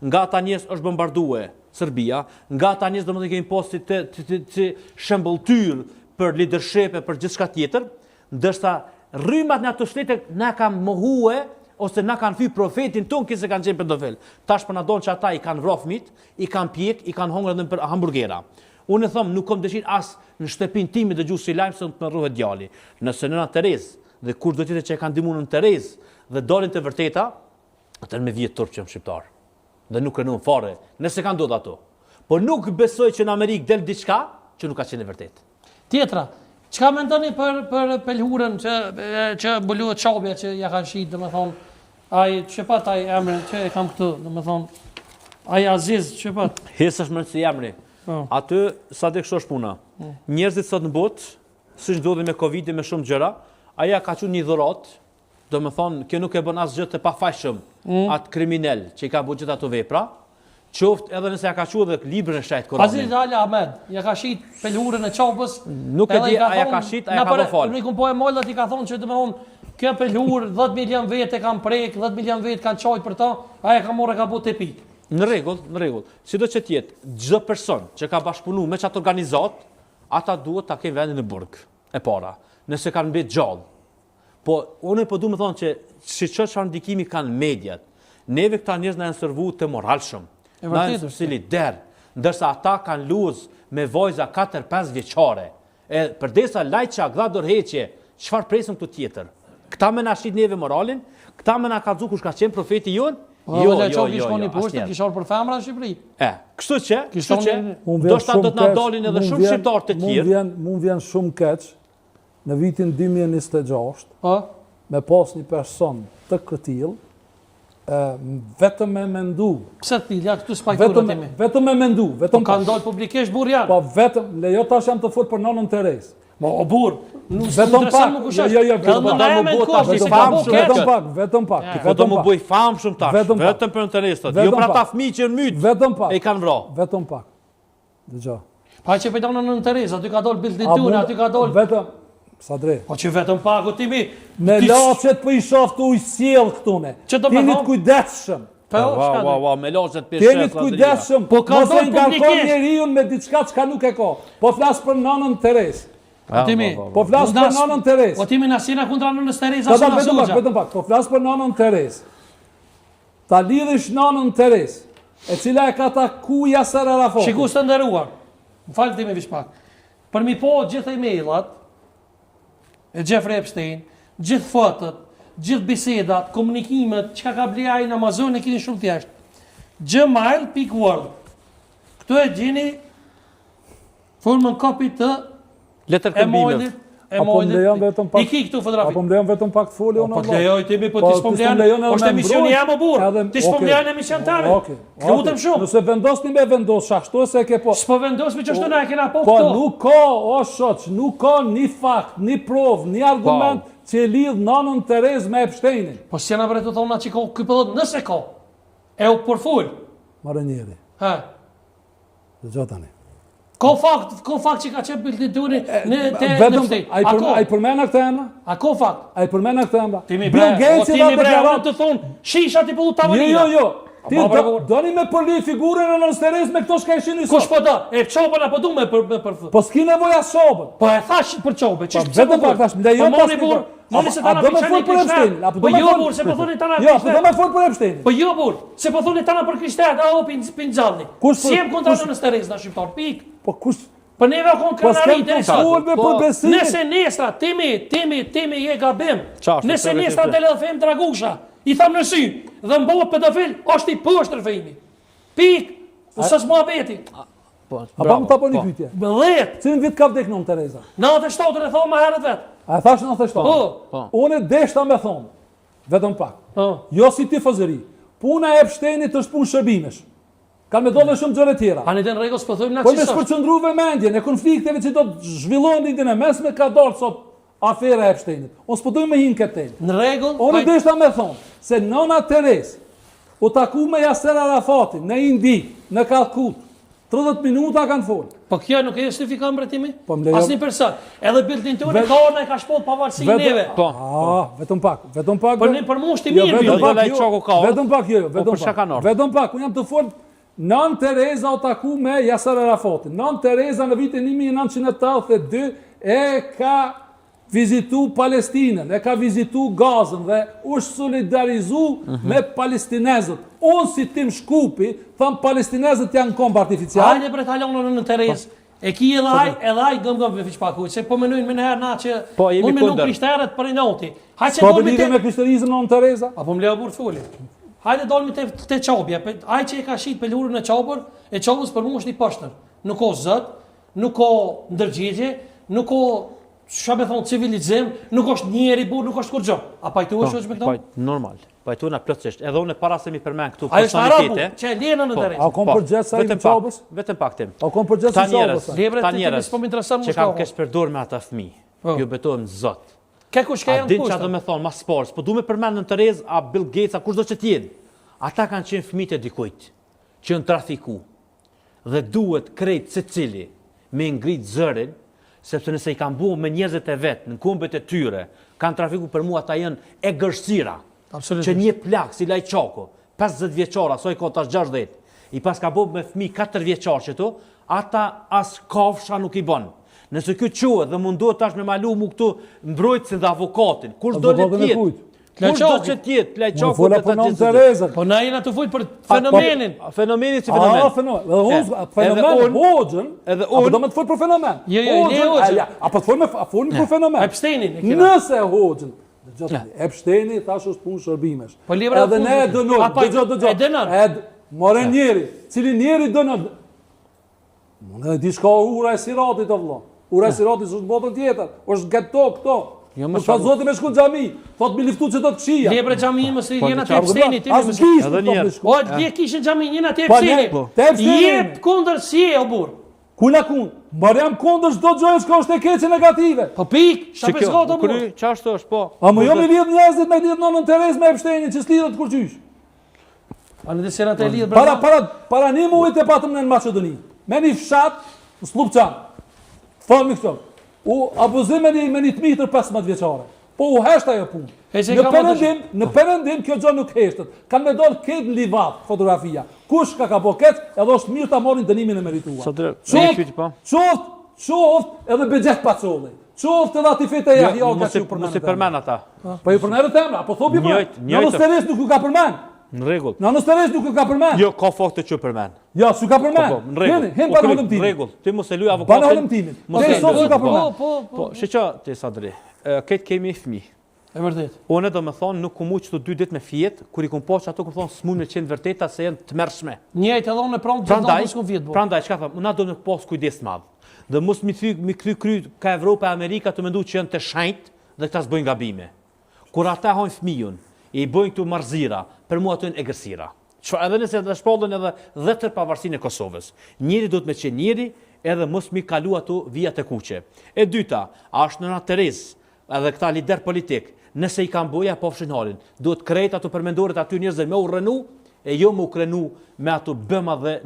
nga ata njerëz është bombardue Serbia, nga ata njerëz domethënë kemi posti të shembulltyr për leadership e për gjithçka tjetër, ndërsa rrymat në ato shtete na kanë mohue ose na kanë thy profetin ton që se kanë qenë pedofil. Tash po na don që ata i kanë vrarë fëmijët, i kanë pjek, i kanë hungur edhe për hamburgera. Unë them nuk kam dëshirë as në shtëpinë time dëgjues si lajm se të rrohet djali. Nëse nëna Terez dhe kur do të thotë që e kanë ndihmuar në Terez dhe dolin të vërteta, atë me vjet turp që jam shqiptar. Dhe nuk krenon fare, nëse kanë ndodhur ato. Po nuk besoj që në Amerikë del diçka që nuk ka qenë e vërtetë. Tjetra, çka mendoni për pelhurën që mbuluhet çapja që ja kanë shit, domethënë, ai çepat ai emrin që e kam këtu, domethënë, ai Aziz çepat. Hesash më si emri. Aty sa të kështu është puna. Njerëzit sot në botë, siç ndodhi me Covidin me shumë gjëra, aja ka qenë një dhuratë, domethënë, kjo nuk e bën asgjë të pafajshëm atë kriminal që i ka bëu gjithë ato vepra. Qoftë edhe nëse ja ka quajtur dhe librin e shajt Kur'anit. Aziz Ali Ahmed, ja ka shit pelhurën e çapës. Nuk e di, a ja ka shit, a ja ka fal. Nuk po e mollat i ka thonë që domethënë kjo pelhurë 10 milion vete kanë prek, 10 milion vete kanë çajt për ta, aja ka marrë ka bëu tepi. Në rregull. Sido që tjetë, çdo person që ka bashkëpunuar me çat organizat, ata duhet ta kenë vendin në burg e para, nëse kanë mbet gjallë. Po unë po duam të thonë që çfarë ndikimi kanë mediat. Neve këta njerëz na janë servuar të moralshëm. Na janë si lider, ndërsa ata kanë luz me vajza 4-5 vjeçare. E përdesa lajça, gdha dorëheqje, çfarë presim këtu tjetër? Këta më na shit neve moralin, këta më na ka dhu kush ka qenë profeti jon. Jo, kishoni poshtë, kishor për femra në Shqipëri. Kështu që, do shta do të na dalin edhe shumë shqiptar të tjerë. Mund vjen shumë keq në vitin 2026, me pas një person të këtill, vetëm me mendu. Pse ti, ja këtu spajturët imi. Vetëm me mendu, vetëm ka ndalë publikisht burr janë. Po vetëm, lejo tash jam të fol për nonën Terez. O burr, vetëm pak. Vetëm pak. Do më bëj famshëm tash. Vetëm për interesat. Jo për ata fëmijë që në myt. Vetëm pak. E kanë vrarë. Vetëm pak. Dëgjoj. Pa që pëjtonë në Terez, aty ka dalë bilditun, aty ka dalë. Vetëm Sadre. Po që vetëm pak o timi. Me laçet po i shaftu i sjell këtune. Tinit kujdesshëm. Me laçet për shef. Tinit kujdesshëm. Po ka dalë publikisht njeriu me diçka çka nuk e ka. Po flas për nonën Terez. Po flas për nonën Terez. O timi na sina kundra nënës Terez as na zoxha. Vetëm pak. Po flas për nonën Terez. Ta lidhish nonën Terez, e cila e ka taku Yasser Arafat. Shikues të nderuar. M'fal timi vish pak. Për mi po gjithë emailat e Jeffrey Epstein, gjithë fotot, gjithë bisedat, komunikimet, çka ka bler ai në Amazon e keni shumë thjesht. gmail.world. Këtu e gjeni formën kopë të letërkëmbimit. Apo mlejon vetëm pak. Iki këtu fotografi. Apo mlejon vetëm pak të folë unë. Po lejoj timi, po ti s'po mlejon. Është emisioni jam o burr. Ti s'po mlejon emision tani. Lutem shumë. Nëse vendosni me vendos ashtu se ke po. S'po vendosmi që ashtu na e kena po këto. këto. Po nuk ka, o shoq, nuk ka ni fakt, ni provë, ni argument që e lidh nonën Terez me Epsteinin. Po si janë vërtet thonë që ka ky po nëse ka. E u përful. Marrënjeri. Ha. Dëgjoj tani. Ka fakt që ka qenë bildituri në te Epstein. Ai përmend këtë emër? A ka fakt? Ai përmend këtë emër? Bill Gates i deklaron të thonë shisha ti po tavolina. Jo. Ti doni me përli figurën e nonës Terez me këto shka ishin i sot. Kush po do? E çopën apo du me për. Po s'ki nevojë as çopën. Po e thash për çopën. Ç'është vetëm pak tash, lejon tash. Moni se tana për Epstein. Po jo burr, se po thoni tana për. Jo, po do më fol për Epstein. Po jo burr, se po thoni tana për Krishterët, a opin pinxallni. Si jem kontra nonës Terez na shqiptar pik. Po kush Po neve kon kanari interesat. Nëse nesra timi je gabim. Nëse nesra del edhe them dragusha. I tham në sy, dhe mbohet pedofil, është i poshtër fejmi. Pik, s'as muhabeti. A pa më ta po një pyetje. 10. Cilin vit ka vdek nonën Tereza? 97 e thonë më herët vet. A thash 97? Po. Unë deshta me thonë, vetëm pak. Jo si tifozëri. Puna e Epsteinit është punë shërbimesh. Kanë me dole shumë gjëre tjera. Ani den rregull s'po thojmë na po me shpërqendru vëmendjen e konflikteve që do të zhvillohen ditën e mesme ka dalë sot afera e Epsteinit. Unë s'po doj me hinë këtë tel. Në rregull. Unë deshta me thonë se nona Terez u taku me Yasser Arafatin në Indi, në Kalkut, 30 minuta kanë folë. Po kjo nuk e justifikon mbretimi? Po më lejo. Asnjë person. Edhe bildin tonë ka orë e ka shpoll pavarësinë neve. Po. Vetëm pak. Për mua është i mirë vetëm bildin. pak, vetëm pak, për çka kanë orë? Vetëm pak, unë jam të fol. Nën Tereza u taku me Yasser Arafatin. Nën Tereza në vitin 1982 e ka vizitu Palestinën, e ka vizitu Gazën dhe është solidarizu me palestinezët. Unë si Tim Shkupi, thëmë palestinezët janë komb artificial. Hajde bre talonën në Terez. E ki edhe aj gëm me fiqpaku, se po menojnë me nëherë na që mund me nuk krishterët për i noti. Po për lidhe me krishterizëm në Tereza? Apo më leo burë fuli. Hajde dolmi te qabja, aj që e ka shit pelurën e qabër, e qabës për mu është një pështër. Nuk o zët, nuk o ndërgjigje, nuk o çfarë me thonë civilizim, nuk është njeri burë, nuk është kur gjë. A pajtuesh është me këto? Normal. Pajtuena plotësisht. Edhe unë para se mi përmend këtu personalitete. Që e lena në Terez. A kom përgjithë sa i qabës? Vetëm pak tim. A kom përgjithë sa i qabës? Ta njerëz po më intereson më që kam kesh përdor me ata fëmijë. Ju betohem Zot. Ka kush ka janë kushte. A din çfarë do të thonë mas sports, po duhet me përmend në Terez a Bill Gates a kushdo që të jenë. Ata kanë qenë fëmijë të dikujt që janë trafiku. Dhe duhet krejt secili me ngrit zërin, sepse nëse i kanë bua me njerëzit e vet, në kombet e tyre, kanë trafiku për mua ata janë e gërsira. Që një plak si Lajçako, 50 vjeçar, asoj ka tash 60. I pas ka bua me fëmijë 4 vjeçar që tu, ata as kafsha nuk i bën. Nëse ky quhet dhe mundohet tash me malu mu këtu mbrojtësin dhe avokatin, kush do le të jetë? Kush do që tjetë, Lajçaku dhe ta gjithë. Po na jena të full për fenomenin. Fenomenin si fenomen. Fenomen Hoxhën, apo do me të full për fenomen. Apo të full për fenomen. Epsteinin. Nëse Hoxhën, Epsteini tash është punë shërbimesh. Edhe ne e dënojmë, more njeri, cili njeri dënon. Në di shka ura e Siratit o vëlla. Ura e Siratit është botën tjetër, është gëto këto. Më shka zoti me shku në gjami, thot me liftu që do të këshia. Lebre gjami më se jena të Epsteini. As kishë të të shku. O, dje kishën gjami, jena të Epsteini. Jep kundër si e o burë. Kuna kun? Marë jam kundër shdo gjojë shka është e keqe negative. Po pik, shta pesko të burë. Qashtë është, po. A më jo me lidhë njëzit me lidhë nonën Terez me Epsteini që s'lidhët kur qysh. A në desenat e lidhë brenda? Para një mujt e patëm në Macedoni. Me një fshat në Slupçan. Falmi këto. U abuzim me një të mitër 15 vjeqare. Po u heshtë ajo punë. Në përëndim kjo gjë nuk heshtët. Kanë me dollë këtë në livat fotografia. Kush ka po këtë edhe është mirë ta morin dënimin e merituar. Qoft edhe begjet pa qolli. Qoft edhe ati fete e jahja ka që ju përmenë. Mos i përmen ata. Po ju përmenë të emra, po thobi përmenë. Në Steres nuk ju ka përmenë. Në rregull. Në Steres nuk ju ka përmenë. Jo, ka fakte që përmen. Jo, s'u ka përmen. Hem pa në hëllëm timin. Në rregull. Ti mos e luaj avokatin. Pa në hëllëm timin. Te sot s'u ka përmen. Po, shiqo ti Sadri. Këtë kemi fëmijë. E vërtet. Unë do të thonë nuk kumu që të 2 ditë me fjet, kur i kum posh ato kur thonë s'mund me qenë vërteta se janë të mërshme. Njëjtë edhe unë pranë të ndonjë ku vjet. Prandaj çka them, na do të pas kujdes të madh. Dhe mos mi kthy kry ka Evropa e Amerika të mendoj që janë të shenjtë dhe këta s'bëjnë gabime. Kur ata hajnë fëmijën, i bëjnë këtu marzira, për mua ato janë egërsira. Edhe nëse të shpallën edhe 10 pavarësinë e Kosovës. Njëri do të me qenë njëri, edhe mos mi kalu ato vijat e kuqe. E dyta, është nëna Terez, edhe këta lider politik, nëse i kanë boja po fshin halin, duhet krejt ato përmendoret aty njerëzve me u rënu, e jo me u krenu me ato bëma dhe